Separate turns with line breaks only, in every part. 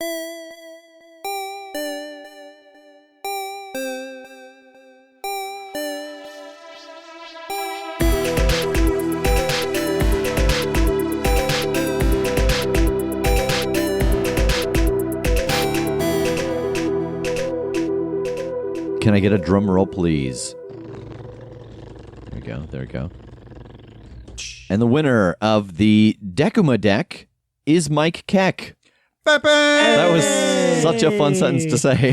Can I get a drum roll, please? There we go. And the winner of the Decuma deck is Mike Keck. That was such a fun sentence to say.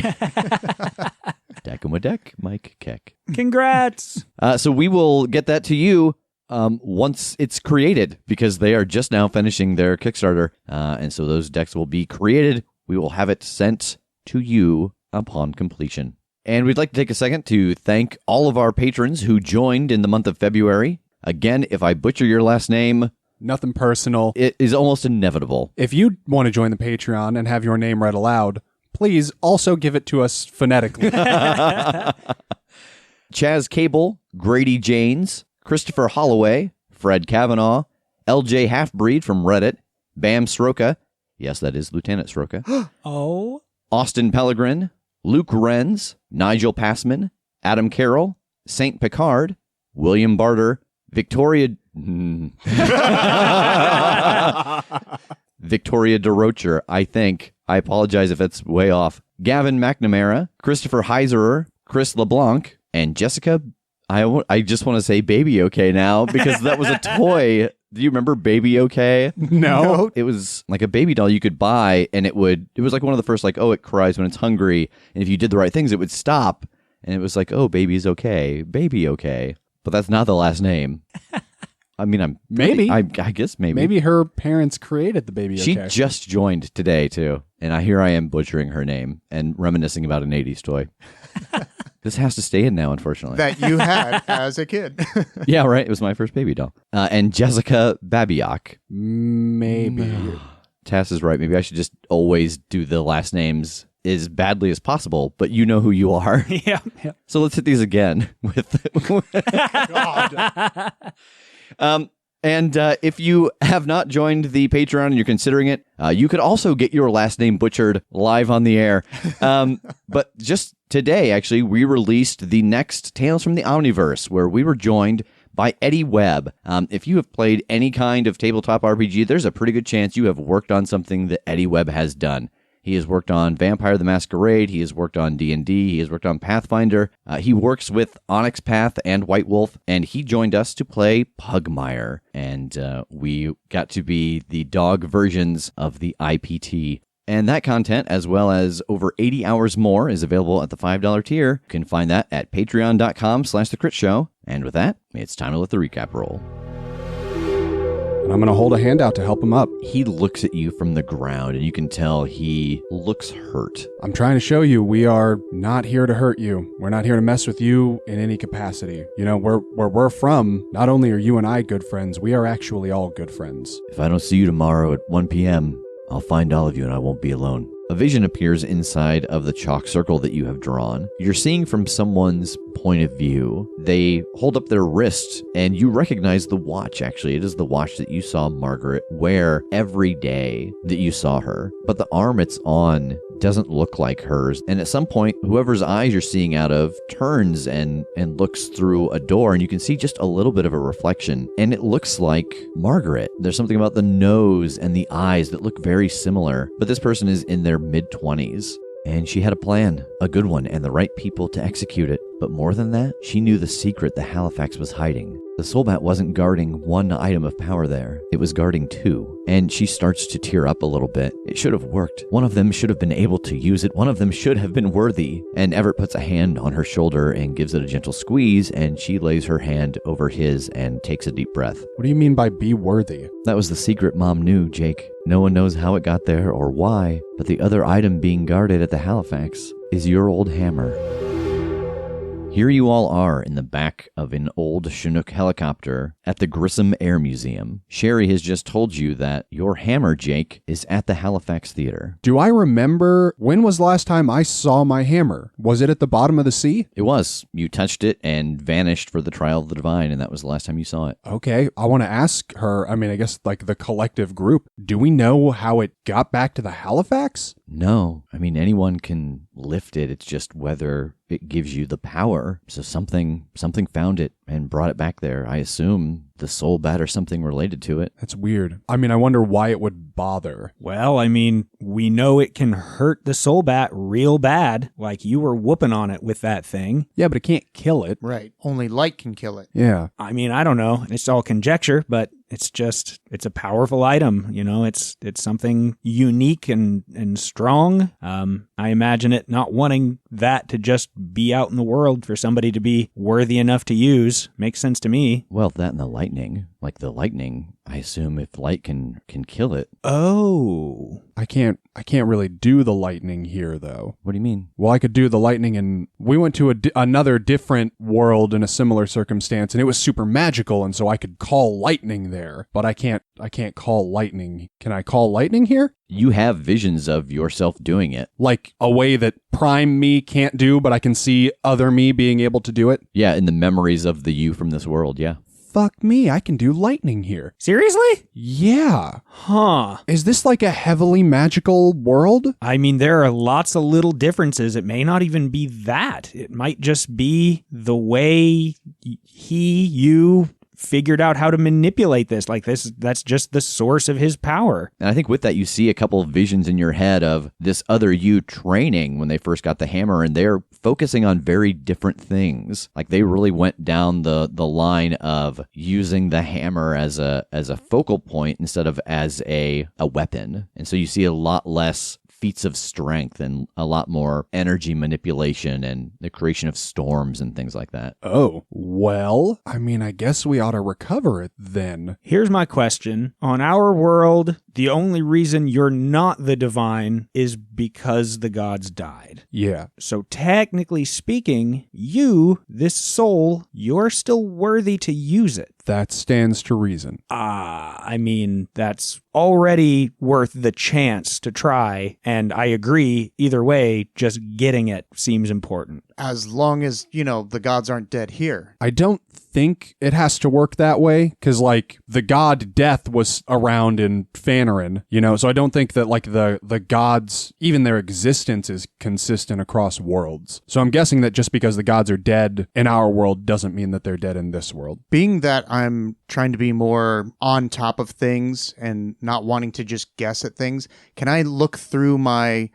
Decuma deck, Mike Keck.
Congrats!
So we will get that to you once it's created, because they are just now finishing their Kickstarter. And so those decks will be created. We will have it sent to you upon completion. And we'd like to take a second to thank all of our patrons who joined in the month of February. Again, if I butcher your last name...
Nothing personal.
It is almost inevitable.
If you want to join the Patreon and have your name read aloud, please also give it to us phonetically.
Chaz Cable, Grady Janes, Christopher Holloway, Fred Kavanaugh, LJ Halfbreed from Reddit, Bam Sroka, yes, that is Lieutenant Sroka,
Oh.
Austin Pellegrin, Luke Renz, Nigel Passman, Adam Carroll, Saint Picard, William Barter, Victoria DeRocher, I think. I apologize if it's way off. Gavin McNamara, Christopher Heiserer, Chris LeBlanc, and Jessica. I just want to say Baby OK now, because that was a toy. Do you remember Baby OK?
No.
It was like a baby doll you could buy, and it was like one of the first, like, oh, it cries when it's hungry, and if you did the right things, it would stop. And it was like, oh, baby's okay. Baby OK. But that's not the last name. I mean, I guess maybe.
Maybe her parents created the Baby
She
OK.
just joined today, too. And here I am butchering her name and reminiscing about an 80s toy. This has to stay in now, unfortunately.
That you had as a kid.
Yeah, right. It was my first baby doll. And Jessica Babiak.
Maybe.
Tass is right. Maybe I should just always do the last names as badly as possible, but you know who you are.
Yeah.
So let's hit these again with...
God.
And if you have not joined the Patreon and you're considering it, you could also get your last name butchered live on the air. But just today, actually, we released the next Tales from the Omniverse, where we were joined by Eddie Webb. If you have played any kind of tabletop RPG, there's a pretty good chance you have worked on something that Eddie Webb has done. He has worked on Vampire the Masquerade. He has worked on D&D. He has worked on Pathfinder. He works with Onyx Path and White Wolf, and he joined us to play Pugmire. And we got to be the dog versions of the IPT. And that content, as well as over 80 hours more, is available at the $5 tier. You can find that at patreon.com/theCritShow. And with that, it's time to let the recap roll.
And I'm going to hold a hand out to help him up.
He looks at you from the ground, and you can tell he looks hurt.
I'm trying to show you we are not here to hurt you. We're not here to mess with you in any capacity. You know, where we're from, not only are you and I good friends, we are actually all good friends.
If I don't see you tomorrow at 1 p.m., I'll find all of you and I won't be alone. A vision appears inside of the chalk circle that you have drawn. You're seeing from someone's point of view. They hold up their wrist, and you recognize the watch, actually. It is the watch that you saw Margaret wear every day that you saw her. But the arm it's on doesn't look like hers. And at some point, whoever's eyes you're seeing out of turns and looks through a door, and you can see just a little bit of a reflection. And it looks like Margaret. There's something about the nose and the eyes that look very similar. But this person is in their mid-20s. And she had a plan, a good one, and the right people to execute it. But more than that, she knew the secret the Halifax was hiding. The Soulbat wasn't guarding one item of power there. It was guarding two. And she starts to tear up a little bit. It should have worked. One of them should have been able to use it. One of them should have been worthy. And Everett puts a hand on her shoulder and gives it a gentle squeeze, and she lays her hand over his and takes a deep breath.
What do you mean by be worthy?
That was the secret Mom knew, Jake. No one knows how it got there or why, but the other item being guarded at the Halifax is your old hammer. Here you all are in the back of an old Chinook helicopter at the Grissom Air Museum. Sherry has just told you that your hammer, Jake, is at the Halifax Theater.
Do I remember when was the last time I saw my hammer? Was it at the bottom of the sea?
It was. You touched it and vanished for the trial of the divine, and that was the last time you saw it.
Okay, I want to ask her, I guess like the collective group, do we know how it got back to the Halifax?
No. Anyone can lift it. It's just whether it gives you the power. So something found it and brought it back there. I assume the soul bat or something related to it.
That's weird. I wonder why it would bother.
Well, we know it can hurt the soul bat real bad, like you were whooping on it with that thing.
Yeah, but it can't kill it.
Right. Only light can kill it.
Yeah.
I don't know. It's all conjecture, but it's a powerful item. It's something unique and strong. I imagine it not wanting that to just be out in the world for somebody to be worthy enough to use. Makes sense to me.
Well, that and the lightning. Like the lightning, I assume if light can kill it.
Oh.
I can't really do the lightning here, though.
What do you mean?
Well, I could do the lightning, and we went to another different world in a similar circumstance, and it was super magical, and so I could call lightning there. But I can't call lightning. Can I call lightning here?
You have visions of yourself doing it.
Like a way that prime me can't do, but I can see other me being able to do it?
Yeah, in the memories of the you from this world, yeah.
Fuck me, I can do lightning here.
Seriously?
Yeah.
Huh.
Is this like a heavily magical world?
There are lots of little differences. It may not even be that. It might just be the way you figured out how to manipulate this. That's just the source of his power.
And I think with that, you see a couple of visions in your head of this other you training when they first got the hammer, and they're focusing on very different things. Like they really went down the line of using the hammer as a focal point instead of as a weapon. And so you see a lot less feats of strength and a lot more energy manipulation and the creation of storms and things like that.
Oh, well, I guess we ought to recover it then.
Here's my question. On our world, the only reason you're not the divine is because the gods died.
Yeah.
So technically speaking, this soul, you're still worthy to use it.
That stands to reason.
That's already worth the chance to try, and I agree, either way, just getting it seems important.
As long as, the gods aren't dead here.
I don't think it has to work that way, because, the god Death was around in Fanarin, so I don't think that, the gods, even their existence is consistent across worlds. So I'm guessing that just because the gods are dead in our world doesn't mean that they're dead in this world.
Being that I'm trying to be more on top of things and not wanting to just guess at things, can I look through my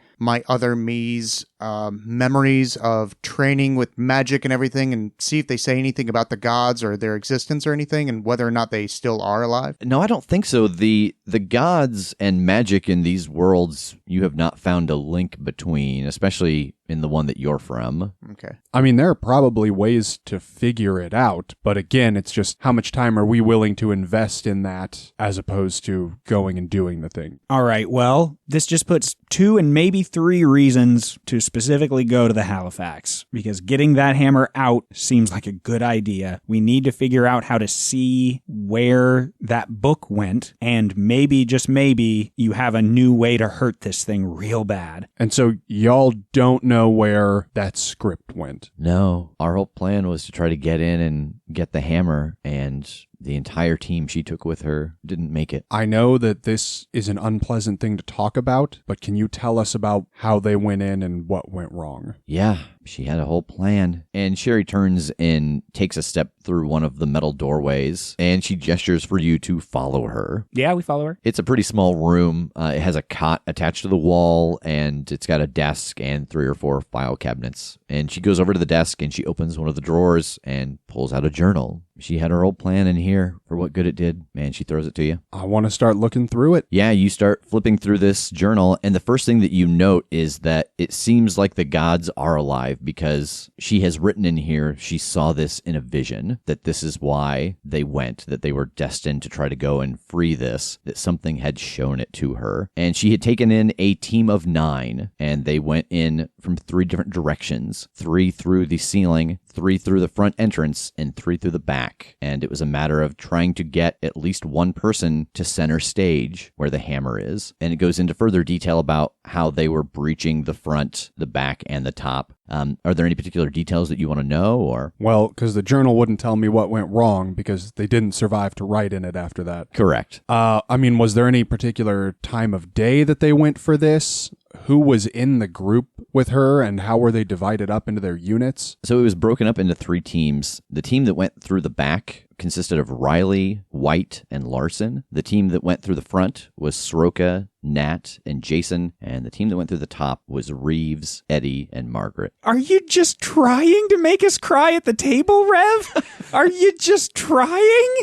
other me's memories of training with magic and everything and see if they say anything about the gods or their existence or anything and whether or not they still are alive?
No, I don't think so. The gods and magic in these worlds, you have not found a link between, especially in the one that you're from.
Okay.
There are probably ways to figure it out, but again, it's just how much time are we willing to invest in that as opposed to going and doing the thing.
All right, well, this just puts 2 and maybe 3 reasons to specifically go to the Halifax, because getting that hammer out seems like a good idea. We need to figure out how to see where that book went, and maybe, just maybe, you have a new way to hurt this thing real bad.
And so y'all don't know where that script went?
No, our whole plan was to try to get in and get the hammer, and the entire team she took with her didn't make it.
I know that this is an unpleasant thing to talk about, but can you tell us about how they went in and what went wrong?
Yeah, she had a whole plan. And Sherry turns and takes a step through one of the metal doorways, and she gestures for you to follow her.
Yeah, we follow her.
It's a pretty small room. It has a cot attached to the wall, and it's got a desk and 3 or 4 file cabinets. And she goes over to the desk, and she opens one of the drawers and pulls out a journal. She had her old plan in here for what good it did, and she throws it to you.
I want to start looking through it.
Yeah, you start flipping through this journal, and the first thing that you note is that it seems like the gods are alive, because she has written in here she saw this in a vision, that this is why they went, that they were destined to try to go and free this, that something had shown it to her. And she had taken in a team of 9, and they went in from 3 different directions, 3 through the ceiling, 3 through the front entrance and 3 through the back. And it was a matter of trying to get at least one person to center stage where the hammer is. And it goes into further detail about how they were breaching the front, the back, and the top. Are there any particular details that you want to know, or?
Well, because the journal wouldn't tell me what went wrong because they didn't survive to write in it after that.
Correct.
I mean, was there any particular time of day that they went for this? Who was in the group with her, and how were they divided up into their units?
So it was broken up into 3 teams. The team that went through the back consisted of Riley, White, and Larson. The team that went through the front was Soroka, Nat, and Jason. And the team that went through the top was Reeves, Eddie, and Margaret.
Are you just trying to make us cry at the table, Rev? Are you just trying?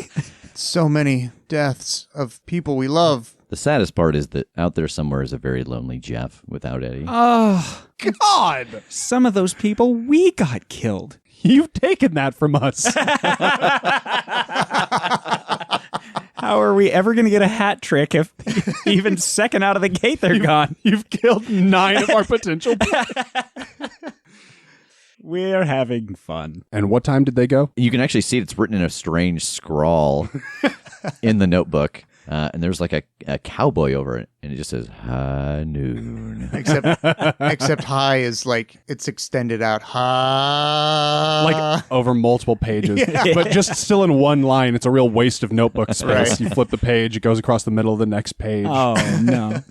So many deaths of people we love.
The saddest part is that out there somewhere is a very lonely Jeff without Eddie.
Oh,
God!
some of those people, we got killed.
You've taken that from us.
How are we ever going to get a hat trick if even second out of the gate they're gone?
You've killed 9 of our potential.
We're having fun.
And what time did they go?
You can actually see it's written in a strange scrawl in the notebook. And there's like a cowboy over it, and it just says, high noon.
Except high is like, it's extended out. High.
Like over multiple pages,
Yeah.
but just still in one line. It's a real waste of notebook space.
Right.
You flip the page, it goes across the middle of the next page.
Oh, no.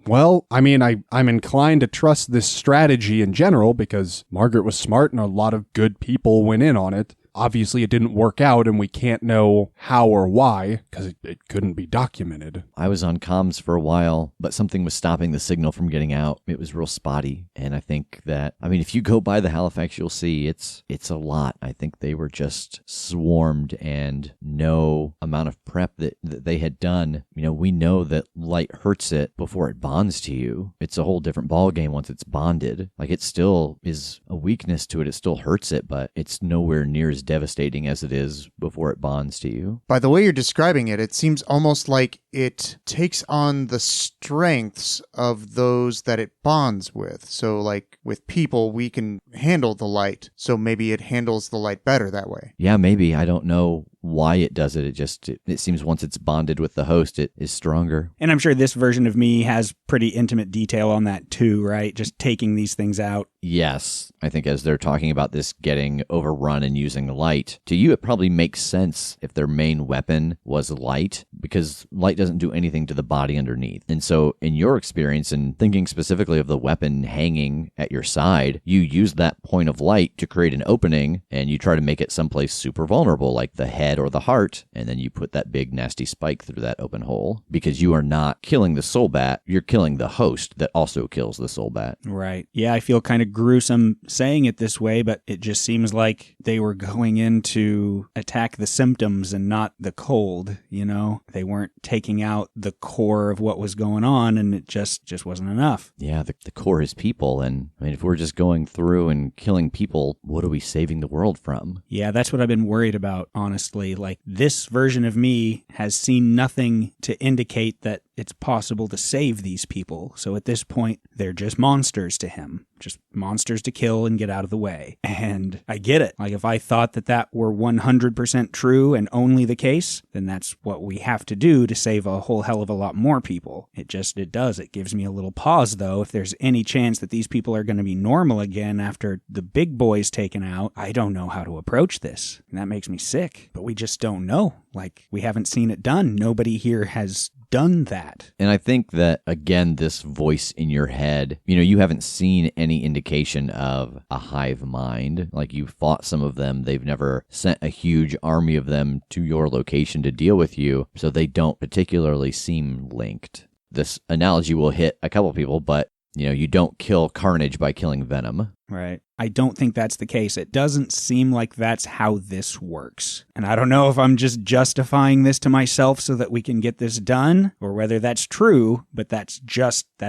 Well, I mean, I'm inclined to trust this strategy in general because Margaret was smart and a lot of good people went in on it. Obviously, it didn't work out, and we can't know how or why, because it couldn't be documented.
I was on comms for a while, but something was stopping the signal from getting out. It was real spotty, and I think that, I mean, if you go by the Halifax, you'll see it's a lot. I think they were just swarmed, and no amount of prep that they had done. You know, we know that light hurts it before it bonds to you. It's a whole different ballgame once it's bonded. Like, it still is a weakness to it. It still hurts it, but it's nowhere near as devastating as it is before it bonds to you.
By the way you're describing it, it seems almost like it takes on the strengths of those that it bonds with. So like with people, we can handle the light. So maybe it handles the light better that way.
Yeah, maybe. I don't know why it does it. It seems once it's bonded with the host, it is stronger.
And I'm sure this version of me has pretty intimate detail on that too, right? Just taking these things out.
Yes. I think as they're talking about this getting overrun and using light, to you it probably makes sense if their main weapon was light, because light doesn't do anything to the body underneath. And so in your experience, and thinking specifically of the weapon hanging at your side, you use that point of light to create an opening, and you try to make it someplace super vulnerable, like the head or the heart, and then you put that big nasty spike through that open hole, because you are not killing the soul bat, you're killing the host that also kills the soul bat.
Right. Yeah, I feel kind of gruesome saying it this way, but it just seems like they were going in to attack the symptoms and not the cold, you know? They weren't taking out the core of what was going on, and it just wasn't enough.
Yeah, the core is people, and I mean, if we're just going through and killing people, what are we saving the world from?
Yeah, that's what I've been worried about, honestly. Like, this version of me has seen nothing to indicate that it's possible to save these people. So at this point, they're just monsters to him. Just monsters to kill and get out of the way. And I get it. Like, if I thought that were 100% true and only the case, then that's what we have to do to save a whole hell of a lot more people. It does. It gives me a little pause, though. If there's any chance that these people are going to be normal again after the big boy's taken out, I don't know how to approach this. And that makes me sick. But we just don't know. Like, we haven't seen it done. Nobody here has done that.
And I think that, again, this voice in your head, you know, you haven't seen any indication of a hive mind. Like, you've fought some of them. They've never sent a huge army of them to your location to deal with you, so they don't particularly seem linked. This analogy will hit a couple people, but, you know, you don't kill carnage by killing venom.
Right. I don't think that's the case. It doesn't seem like that's how this works. And I don't know if I'm just justifying this to myself so that we can get this done, or whether that's true, but that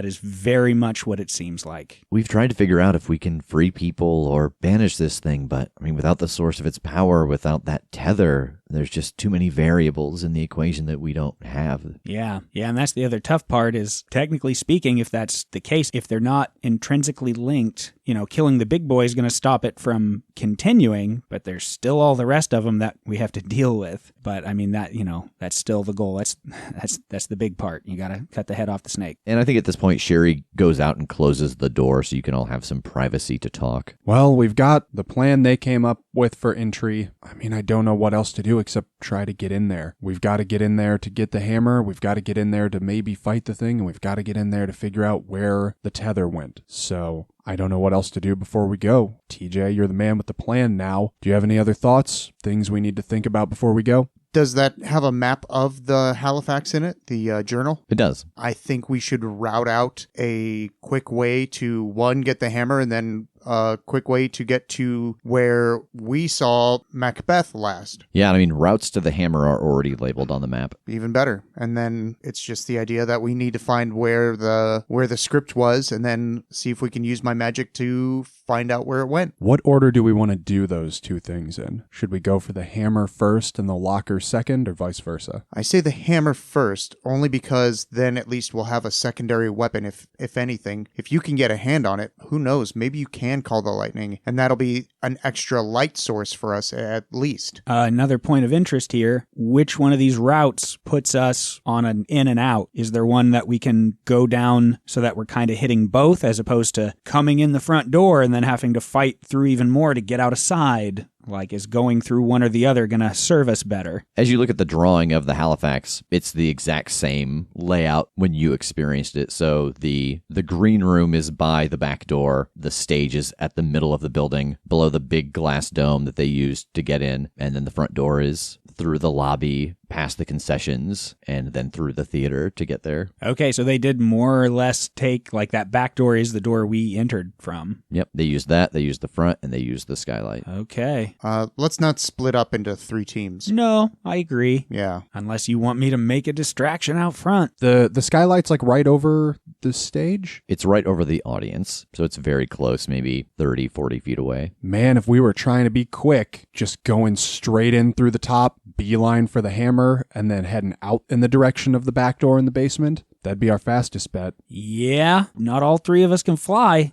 is very much what it seems like.
We've tried to figure out if we can free people or banish this thing, but, I mean, without the source of its power, without that tether, there's just too many variables in the equation that we don't have.
Yeah, and that's the other tough part is, technically speaking, if that's the case, if they're not intrinsically linked, you know, killing killing the big boy is going to stop it from continuing, but there's still all the rest of them that we have to deal with. But I mean, that, you know, that's still the goal. That's the big part. You got to cut the head off the snake.
And I think at this point, Sherry goes out and closes the door so you can all have some privacy to talk.
Well, we've got the plan they came up with for entry. I mean, I don't know what else to do except try to get in there. We've got to get in there to get the hammer. We've got to get in there to maybe fight the thing. And we've got to get in there to figure out where the tether went. So I don't know what else to do before we go. TJ, you're the man with the plan now. Do you have any other thoughts? Things we need to think about before we go?
Does that have a map of the Halifax in it, the journal?
It does.
I think we should route out a quick way to, one, get the hammer, and then a quick way to get to where we saw Macbeth last.
Yeah, I mean, routes to the hammer are already labeled on the map.
Even better. And then it's just the idea that we need to find where the script was, and then see if we can use my magic to find out where it went.
What order do we want to do those two things in? Should we go for the hammer first and the locker second, or vice versa?
I say the hammer first, only because then at least we'll have a secondary weapon, if anything. If you can get a hand on it, who knows? Maybe you can call the lightning, and that'll be an extra light source for us at least.
Another point of interest here, which one of these routes puts us on an in and out? Is there one that we can go down so that we're kind of hitting both, as opposed to coming in the front door and then having to fight through even more to get out a side? Like, is going through one or the other going to serve us better?
As you look at the drawing of the Halifax, it's the exact same layout when you experienced it. So the green room is by the back door. The stage is at the middle of the building, below the big glass dome that they used to get in. And then the front door is through the lobby, past the concessions, and then through the theater to get there.
Okay, so they did more or less take, like, that back door is the door we entered from.
Yep, they used that, they used the front, and they used the skylight.
Okay.
Let's not split up into 3 teams.
No, I agree.
Yeah.
Unless you want me to make a distraction out front.
The skylight's like right over the stage?
It's right over the audience, so it's very close, maybe 30, 40 feet away.
Man, if we were trying to be quick, just going straight in through the top, beeline for the hammer, and then heading out in the direction of the back door in the basement, that'd be our fastest bet.
Yeah, not all 3 of us can fly.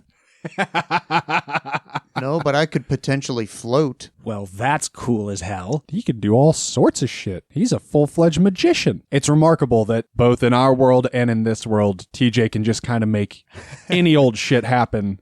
No, but I could potentially float.
Well, that's cool as hell.
He could do all sorts of shit. He's a full-fledged magician. It's remarkable that both in our world and in this world, TJ can just kind of make any old shit happen.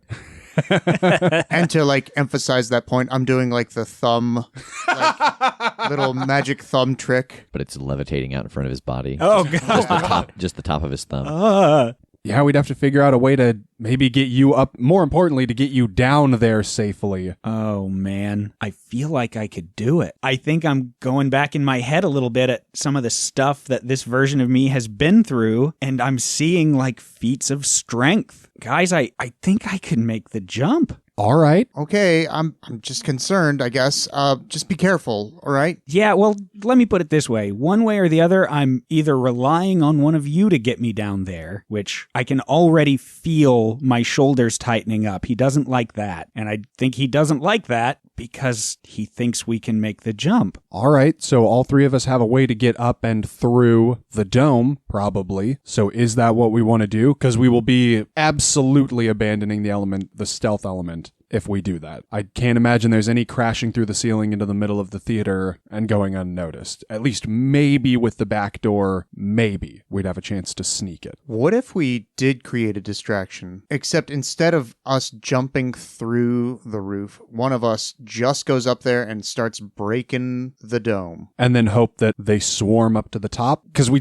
And to, like, emphasize that point, I'm doing, like, the thumb, like, little magic thumb trick.
But it's levitating out in front of his body.
Oh, God.
Just the top of his thumb.
Yeah, we'd have to figure out a way to maybe get you up, more importantly, to get you down there safely.
Oh, man. I feel like I could do it. I think I'm going back in my head a little bit at some of the stuff that this version of me has been through, and I'm seeing, like, feats of strength. Guys, I think I could make the jump.
All right.
Okay, I'm just concerned, I guess. Just be careful, all right?
Yeah, well, let me put it this way. One way or the other, I'm either relying on one of you to get me down there, which I can already feel my shoulders tightening up. He doesn't like that. And I think he doesn't like that because he thinks we can make the jump.
All right, so all 3 of us have a way to get up and through the dome, probably. So is that what we want to do? Because we will be absolutely abandoning the stealth element, if we do that. I can't imagine there's any crashing through the ceiling into the middle of the theater and going unnoticed. At least maybe with the back door, maybe we'd have a chance to sneak it.
What if we did create a distraction, except instead of us jumping through the roof, one of us just goes up there and starts breaking the dome?
And then hope that they swarm up to the top? Because we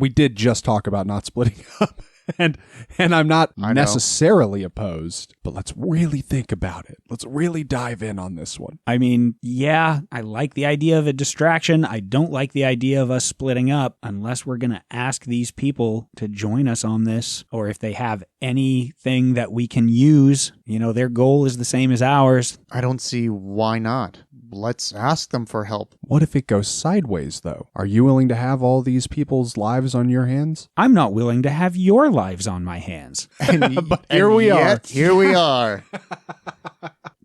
did just talk about not splitting up. And I'm not necessarily opposed, but let's really think about it. Let's really dive in on this one.
I mean, yeah, I like the idea of a distraction. I don't like the idea of us splitting up unless we're going to ask these people to join us on this, or if they have anything that we can use. You know, their goal is the same as ours.
I don't see why not. Let's ask them for help.
What if it goes sideways, though? Are you willing to have all these people's lives on your hands?
I'm not willing to have your lives on my hands.
But here we are.
Here we are.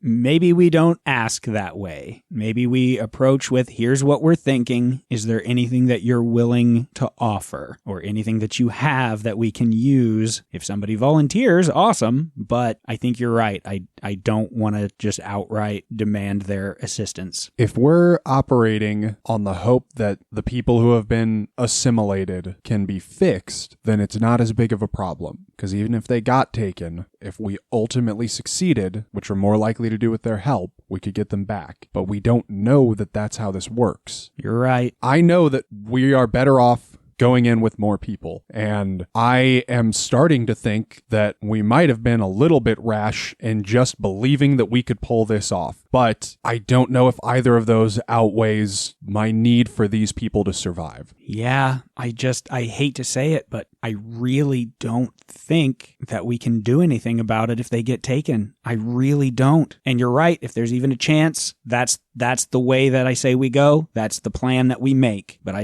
maybe we don't ask that way. Maybe we approach with, here's what we're thinking. Is there anything that you're willing to offer or anything that you have that we can use? If somebody volunteers, awesome. But I think you're right. I don't want to just outright demand their assistance.
If we're operating on the hope that the people who have been assimilated can be fixed, then it's not as big of a problem. Because even if they got taken, if we ultimately succeeded, which we're more likely to do with their help, we could get them back. But we don't know that that's how this works.
You're right.
I know that we are better off going in with more people. And I am starting to think that we might have been a little bit rash in just believing that we could pull this off. But I don't know if either of those outweighs my need for these people to survive.
Yeah, I hate to say it, but I really don't think that we can do anything about it if they get taken. I really don't. And you're right, if there's even a chance, that's the way that I say we go. That's the plan that we make. But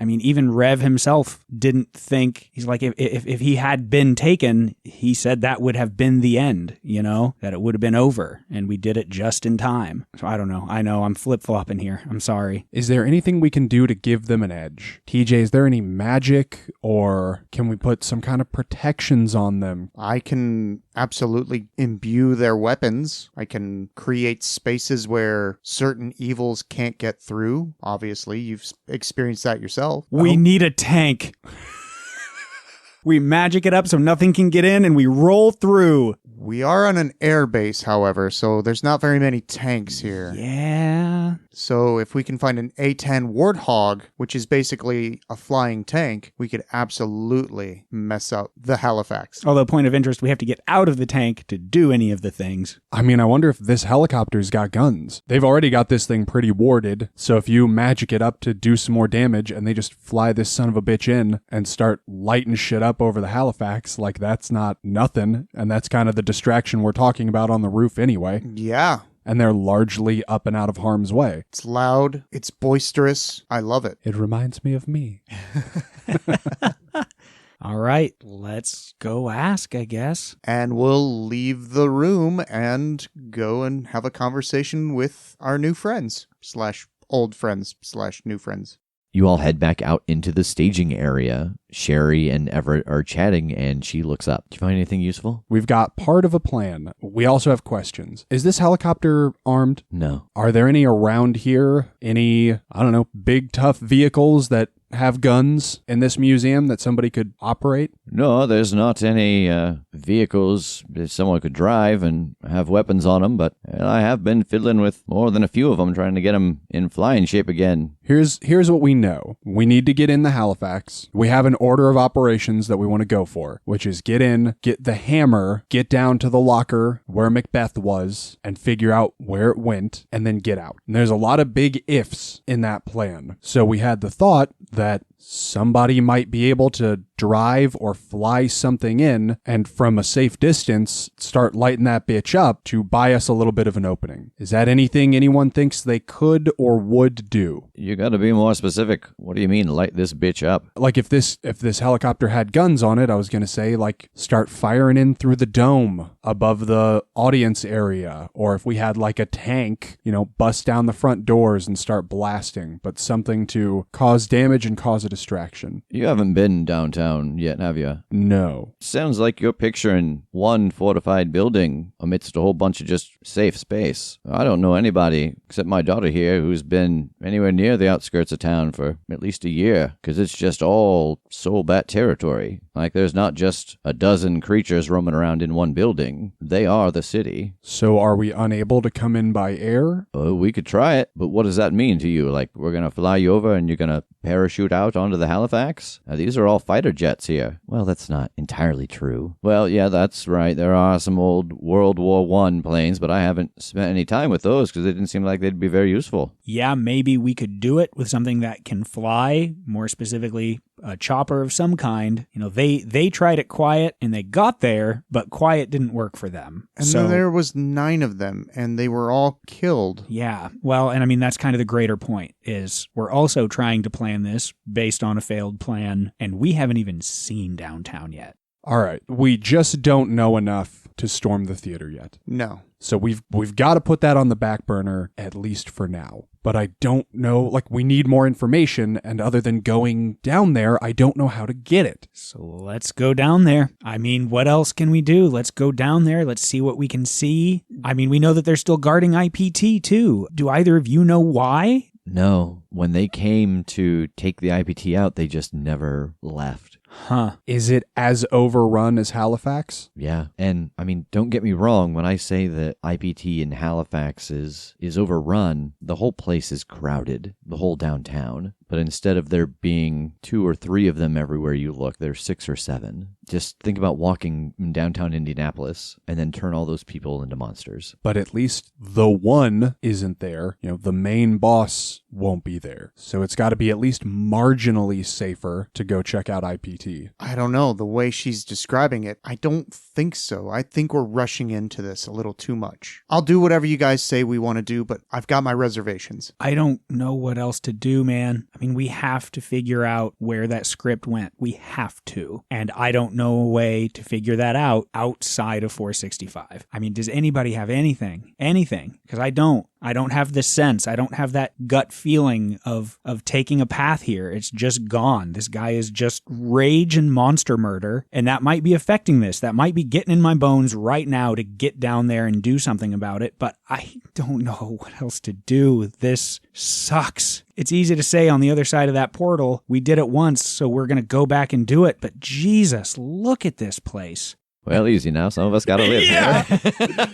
even Rev himself didn't think, he's like, if he had been taken, he said that would have been the end, that it would have been over. And we did it just in time. So I don't know. I know I'm flip-flopping here. I'm sorry.
Is there anything we can do to give them an edge? TJ, is there any magic, or can we put some kind of protections on them?
I can absolutely imbue their weapons. I can create spaces where certain evils can't get through. Obviously, you've experienced that yourself.
We need a tank. We magic it up so nothing can get in and we roll through.
We are on an air base, however, so there's not very many tanks here.
Yeah.
So if we can find an A-10 Warthog, which is basically a flying tank, we could absolutely mess up the Halifax.
Although, point of interest, we have to get out of the tank to do any of the things.
I wonder if this helicopter's got guns. They've already got this thing pretty warded, so if you magic it up to do some more damage and they just fly this son of a bitch in and start lighting shit up over the Halifax, like that's not nothing, and that's kind of the distraction we're talking about on the roof anyway.
Yeah.
And they're largely up and out of harm's way.
It's loud. It's boisterous. I love it.
It reminds me of me.
All right, let's go ask, I guess.
And we'll leave the room and go and have a conversation with our new friends / old friends / new friends.
You all head back out into the staging area. Sherry and Everett are chatting, and she looks up. Do you find anything useful?
We've got part of a plan. We also have questions. Is this helicopter armed?
No.
Are there any around here? Any, big tough vehicles that have guns in this museum that somebody could operate?
No, there's not any vehicles that someone could drive and have weapons on them, but I have been fiddling with more than a few of them, trying to get them in flying shape again.
Here's what we know. We need to get in the Halifax. We have an order of operations that we want to go for, which is get in, get the hammer, get down to the locker where Macbeth was, and figure out where it went, and then get out. And there's a lot of big ifs in that plan. So we had the thought that somebody might be able to drive or fly something in and from a safe distance start lighting that bitch up to buy us a little bit of an opening. Is that anything anyone thinks they could or would do?
You gotta be more specific. What do you mean, light this bitch up?
Like if this helicopter had guns on it, I was gonna say like start firing in through the dome above the audience area, or if we had like a tank, bust down the front doors and start blasting, but something to cause damage and cause a distraction.
You haven't been downtown yet, have you?
No.
Sounds like you're picturing one fortified building amidst a whole bunch of just safe space. I don't know anybody except my daughter here who's been anywhere near the outskirts of town for at least a year, because it's just all Soulbat territory. Like there's not just a dozen creatures roaming around in one building. They are the city.
So are we unable to come in by air?
We could try it, but what does that mean to you? Like we're gonna fly you over and you're gonna parachute out onto the Halifax? These are all fighter jets here. Well, that's not entirely true. Well, yeah, that's right. There are some old World War I planes, but I haven't spent any time with those because they didn't seem like they'd be very useful.
Yeah, maybe we could do it with something that can fly, more specifically a chopper of some kind. They tried it quiet and they got there, but quiet didn't work for them.
And then there was 9 of them and they were all killed.
Yeah. Well, and that's kind of the greater point is we're also trying to plan this based on a failed plan, and we haven't even seen downtown yet.
All right. We just don't know enough to storm the theater yet.
No.
So we've got to put that on the back burner, at least for now. But I don't know, like, we need more information, and other than going down there, I don't know how to get it.
So let's go down there. I mean, what else can we do? Let's go down there. Let's see what we can see. I mean, we know that they're still guarding IPT, too. Do either of you know why?
No, when they came to take the IPT out, they just never left.
Huh.
Is it as overrun as Halifax?
Yeah. And I mean, don't get me wrong, when I say that IPT in Halifax is overrun, the whole place is crowded, the whole downtown. But instead of there being 2 or 3 of them everywhere you look, there's 6 or 7. Just think about walking in downtown Indianapolis and then turn all those people into monsters.
But at least the one isn't there. You know, the main boss won't be there. So it's got to be at least marginally safer to go check out IPT.
I don't know. The way she's describing it, I don't think so. I think we're rushing into this a little too much. I'll do whatever you guys say we want to do, but I've got my reservations.
I don't know what else to do, man. I mean, we have to figure out where that script went. We have to. And I don't know a way to figure that out outside of 465. I mean, does anybody have anything? Anything? Because I don't. I don't have the sense. I don't have that gut feeling of taking a path here. It's just gone. This guy is just rage and monster murder, and that might be affecting this. That might be getting in my bones right now to get down there and do something about it, but I don't know what else to do. This sucks. It's easy to say on the other side of that portal, we did it once, so we're going to go back and do it, but Jesus, look at this place.
Well, easy now. Some of us got to live here.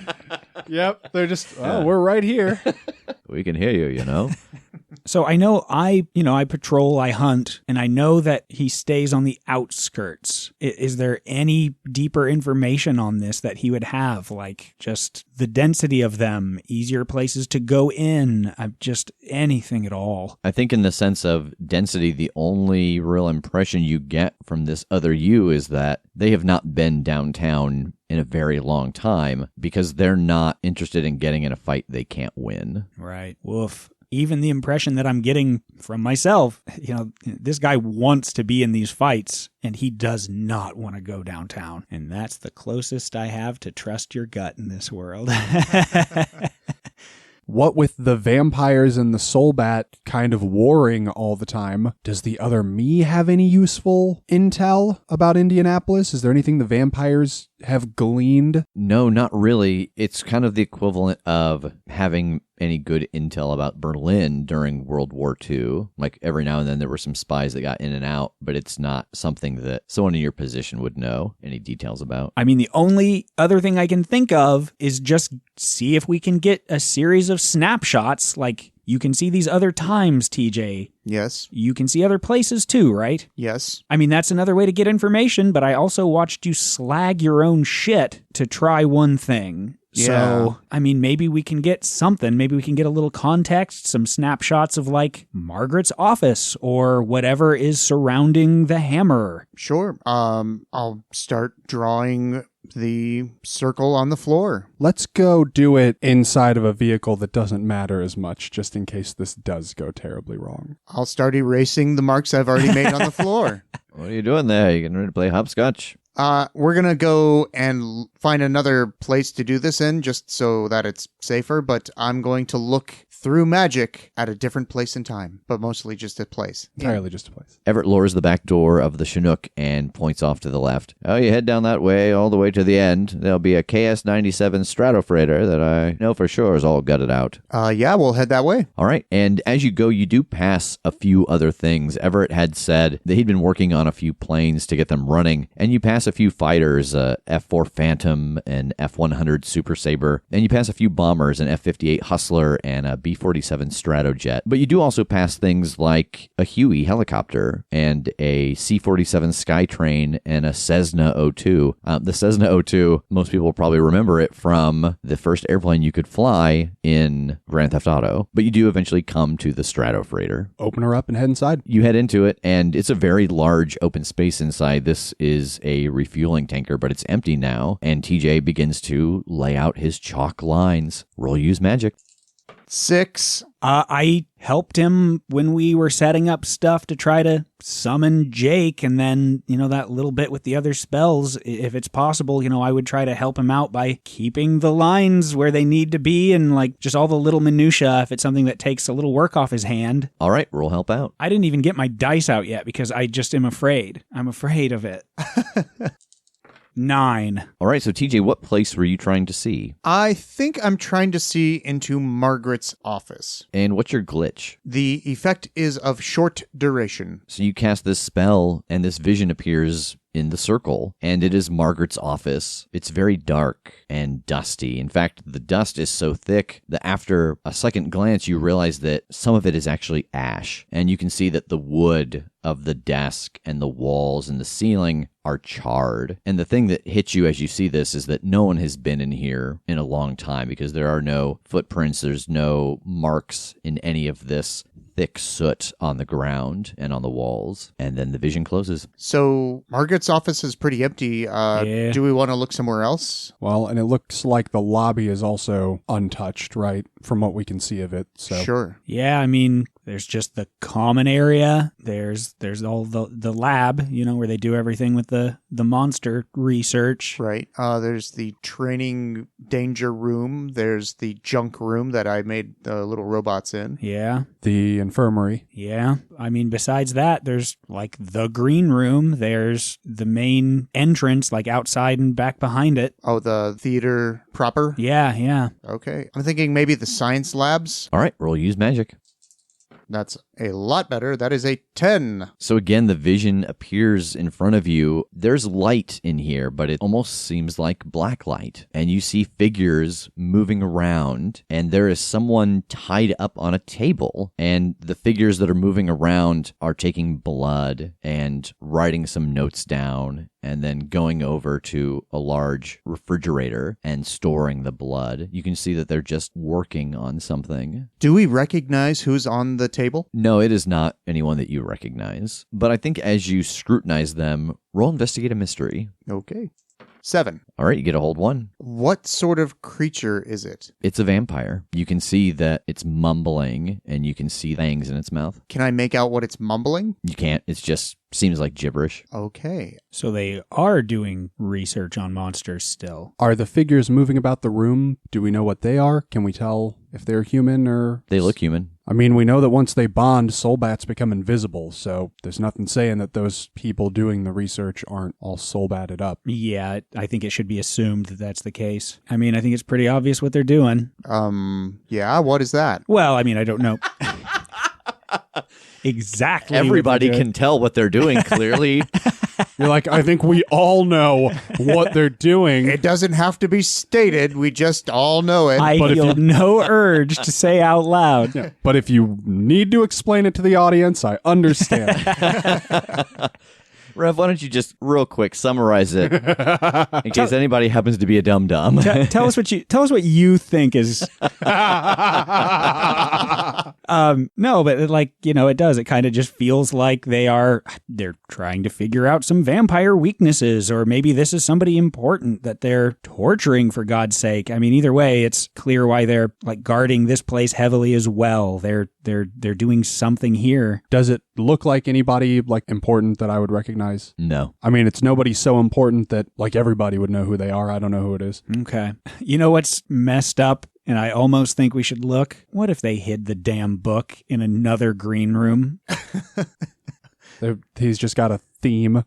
Yep. They're just, we're right here.
We can hear you, you know.
So I know I patrol, I hunt, and I know that he stays on the outskirts. Is there any deeper information on this that he would have? Like just the density of them, easier places to go in, just anything at all?
I think in the sense of density, the only real impression you get from this other you is that they have not been downtown in a very long time because they're not interested in getting in a fight they can't win.
Right. Woof. Even the impression that I'm getting from myself, this guy wants to be in these fights and he does not want to go downtown. And that's the closest I have to trust your gut in this world.
What with the vampires and the soul bat kind of warring all the time, does the other me have any useful intel about Indianapolis? Is there anything the vampires have gleaned?
No, not really. It's kind of the equivalent of having any good intel about Berlin during World War II. Like every now and then there were some spies that got in and out, but it's not something that someone in your position would know any details about.
I mean, the only other thing I can think of is just see if we can get a series of snapshots. Like you can see these other times, TJ.
Yes.
You can see other places too, right?
Yes.
I mean, that's another way to get information, but I also watched you slag your own shit to try one thing.
Yeah.
So, I mean, maybe we can get something. Maybe we can get a little context, some snapshots of like Margaret's office or whatever is surrounding the hammer.
Sure. I'll start drawing the circle on the floor.
Let's go do it inside of a vehicle that doesn't matter as much, just in case this does go terribly wrong.
I'll start erasing the marks I've already made on the floor.
What are you doing there? You getting ready to play hopscotch?
We're going to go and find another place to do this in just so that it's safer, but I'm going to look through magic at a different place and time, but mostly just a place.
Entirely just a place.
Everett lowers the back door of the Chinook and points off to the left. Oh, you head down that way all the way to the end. There'll be a KS-97 Stratofreighter that I know for sure is all gutted out.
Yeah, we'll head that way.
All right, and as you go, you do pass a few other things. Everett had said that he'd been working on a few planes to get them running, and you pass a few fighters, F-4 Phantom and F-100 Super Sabre, and you pass a few bombers, an F-58 Hustler and a B-47 Stratojet. But you do also pass things like a Huey helicopter and a C-47 Skytrain and a Cessna 02. The Cessna 02, most people will probably remember it from the first airplane you could fly in Grand Theft Auto, but you do eventually come to the Stratofreighter.
Open her up and head inside.
You head into it, and it's a very large open space inside. This is a refueling tanker, but it's empty now, and TJ begins to lay out his chalk lines. Roll use magic.
6.
I helped him when we were setting up stuff to try to summon Jake, and then, that little bit with the other spells, if it's possible, I would try to help him out by keeping the lines where they need to be and, just all the little minutia if it's something that takes a little work off his hand.
All right, roll help out.
I didn't even get my dice out yet because I just am afraid. I'm afraid of it. 9.
All right, so TJ, what place were you trying to see?
I think I'm trying to see into Margaret's office.
And what's your glitch?
The effect is of short duration.
So you cast this spell, and this vision appears in the circle, and it is Margaret's office. It's very dark and dusty. In fact, the dust is so thick that after a second glance, you realize that some of it is actually ash, and you can see that the wood of the desk and the walls and the ceiling are charred. And the thing that hits you as you see this is that no one has been in here in a long time, because there are no footprints, there's no marks in any of this thick soot on the ground and on the walls, and then the vision closes.
So Margaret's office is pretty empty.
Yeah.
Do we want to look somewhere else?
Well, and it looks like the lobby is also untouched, right? From what we can see of it. So
Sure.
Yeah, there's just the common area. There's all the lab, where they do everything with the monster research.
Right. There's the training danger room. There's the junk room that I made the little robots in.
Yeah.
the infirmary.
Yeah. Besides that, there's the green room. There's the main entrance, outside and back behind it.
Oh, the theater proper?
Yeah.
Okay. I'm thinking maybe the science labs.
All right, roll use magic.
That's a lot better. That is a 10.
So again, the vision appears in front of you. There's light in here, but it almost seems like black light. And you see figures moving around, and there is someone tied up on a table. And the figures that are moving around are taking blood and writing some notes down, and then going over to a large refrigerator and storing the blood. You can see that they're just working on something.
Do we recognize who's on the table?
No, it is not anyone that you recognize. But I think as you scrutinize them, roll investigate a mystery.
Okay. 7.
All right, you get a hold 1.
What sort of creature is it?
It's a vampire. You can see that it's mumbling, and you can see fangs in its mouth.
Can I make out what it's mumbling?
You can't. It's just seems like gibberish.
Okay.
So they are doing research on monsters still.
Are the figures moving about the room? Do we know what they are? Can we tell if they're human or...
They look human.
We know that once they bond, soul bats become invisible, so there's nothing saying that those people doing the research aren't all soul batted up.
Yeah, I think it should be assumed that that's the case. I think it's pretty obvious what they're doing.
Yeah, what is that?
Well, I don't know. Exactly.
Everybody can tell what they're doing, clearly.
You're like, I think we all know what they're doing.
It doesn't have to be stated. We just all know it.
I feel no urge to say out loud.
Yeah, but if you need to explain it to the audience, I understand.
Rev, why don't you just real quick summarize it in case anybody happens to be a dum-dum.
Tell us what you think is. No, but it does. It kind of just feels like they're trying to figure out some vampire weaknesses, or maybe this is somebody important that they're torturing, for God's sake. Either way, it's clear why they're guarding this place heavily as well. They're doing something here.
Does it look like anybody important that I would recognize?
No.
It's nobody so important that everybody would know who they are. I don't know who it is.
Okay. You know what's messed up? And I almost think we should look. What if they hid the damn book in another green room?
He's just got a theme.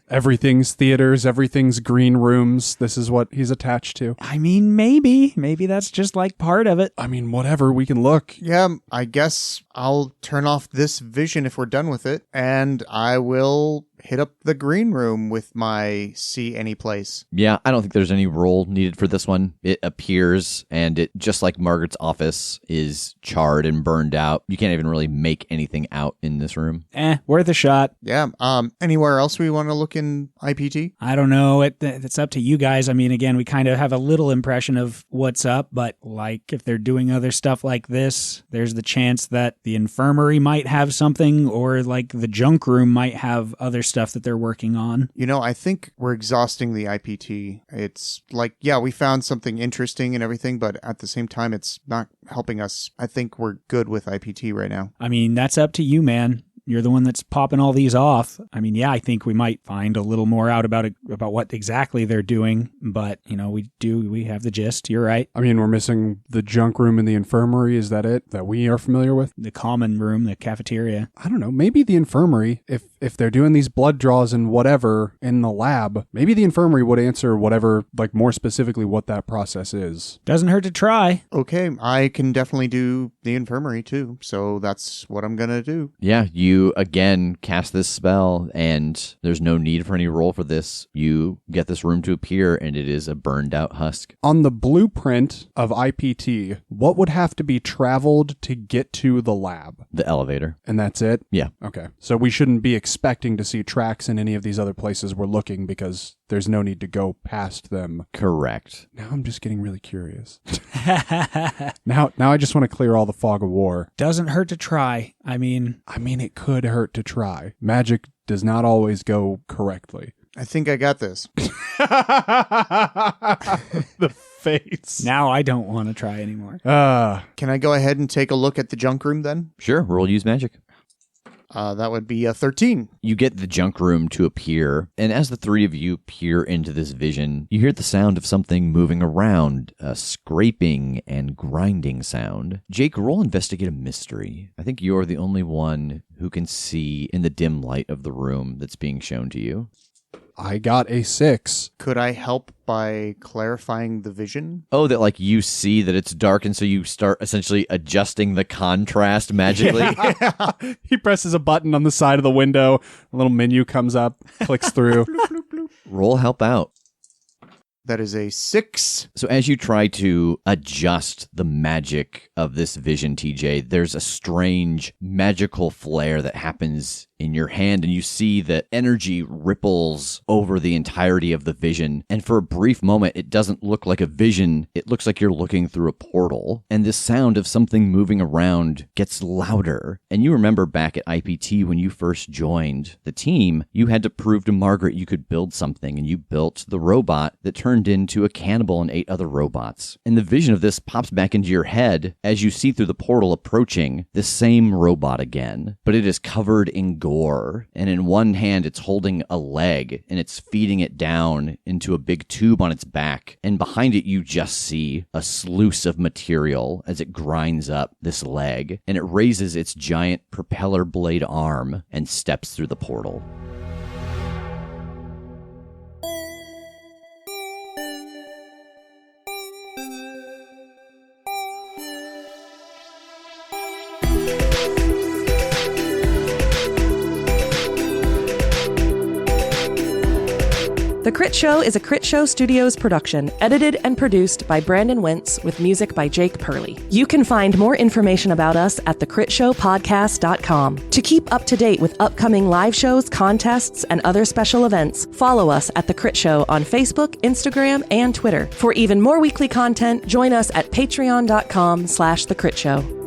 Everything's theaters, everything's green rooms. This is what he's attached to.
Maybe that's just part of it.
Whatever, we can look.
Yeah, I guess I'll turn off this vision if we're done with it, and I will hit up the green room with my see any place.
Yeah, I don't think there's any roll needed for this one. It appears, and it, just like Margaret's office, is charred and burned out. You can't even really make anything out in this room.
Worth a shot.
Yeah. Anywhere else we want to look in IPT?
I don't know. It's up to you guys. Again, we kind of have a little impression of what's up, but if they're doing other stuff like this, there's the chance that the infirmary might have something, or the junk room might have other stuff that they're working on.
I think we're exhausting the IPT. It's like, yeah, we found something interesting and everything, but at the same time, it's not helping us. I think we're good with IPT right now.
I mean, that's up to you, man. You're the one that's popping all these off. I mean, yeah, I think we might find a little more out about what exactly they're doing, but, we have the gist. You're right.
I mean, we're missing the junk room in the infirmary. Is that it that we are familiar with?
The common room, the cafeteria.
I don't know. Maybe the infirmary, if they're doing these blood draws and whatever in the lab, maybe the infirmary would answer whatever, like more specifically what that process is.
Doesn't hurt to try.
Okay, I can definitely do the infirmary too, so that's what I'm going to do.
Yeah, you again cast this spell, and there's no need for any roll for this. You get this room to appear, and it is a burned out husk.
On the blueprint of IPT, what would have to be traveled to get to the lab?
The elevator.
And that's it?
Yeah.
Okay. So we shouldn't be expecting to see tracks in any of these other places we're looking because there's no need to go past them.
Correct.
Now I'm just getting really curious. Now I just want to clear all the fog of war.
Doesn't hurt to try. I mean,
it could hurt to try. Magic does not always go correctly.
I think I got this.
The face.
Now I don't want to try anymore.
Can I go ahead and take a look at the junk room then?
Sure, roll use magic.
That would be a 13.
You get the junk room to appear, and as the three of you peer into this vision, you hear the sound of something moving around, a scraping and grinding sound. Jake, roll investigate a mystery. I think you're the only one who can see in the dim light of the room that's being shown to you.
I got a 6.
Could I help by clarifying the vision?
Oh, that you see that it's dark, and so you start essentially adjusting the contrast magically?
Yeah. He presses a button on the side of the window. A little menu comes up, clicks through.
Roll help out.
That is a 6.
So as you try to adjust the magic of this vision, TJ, there's a strange magical flare that happens in your hand, and you see that energy ripples over the entirety of the vision. And for a brief moment, it doesn't look like a vision. It looks like you're looking through a portal. And this sound of something moving around gets louder. And you remember back at IPT when you first joined the team, you had to prove to Margaret you could build something, and you built the robot that turned into a cannibal and ate other robots. And the vision of this pops back into your head as you see through the portal approaching the same robot again, but it is covered in gore. And in one hand, it's holding a leg, and it's feeding it down into a big tube on its back. And behind it, you just see a sluice of material as it grinds up this leg, and it raises its giant propeller blade arm and steps through the portal.
The Critshow is a Critshow Studios production, edited and produced by Brandon Wentz with music by Jake Purley. You can find more information about us at thecritshowpodcast.com. To keep up to date with upcoming live shows, contests, and other special events, follow us at The Crit Show on Facebook, Instagram, and Twitter. For even more weekly content, join us at patreon.com/thecritShow.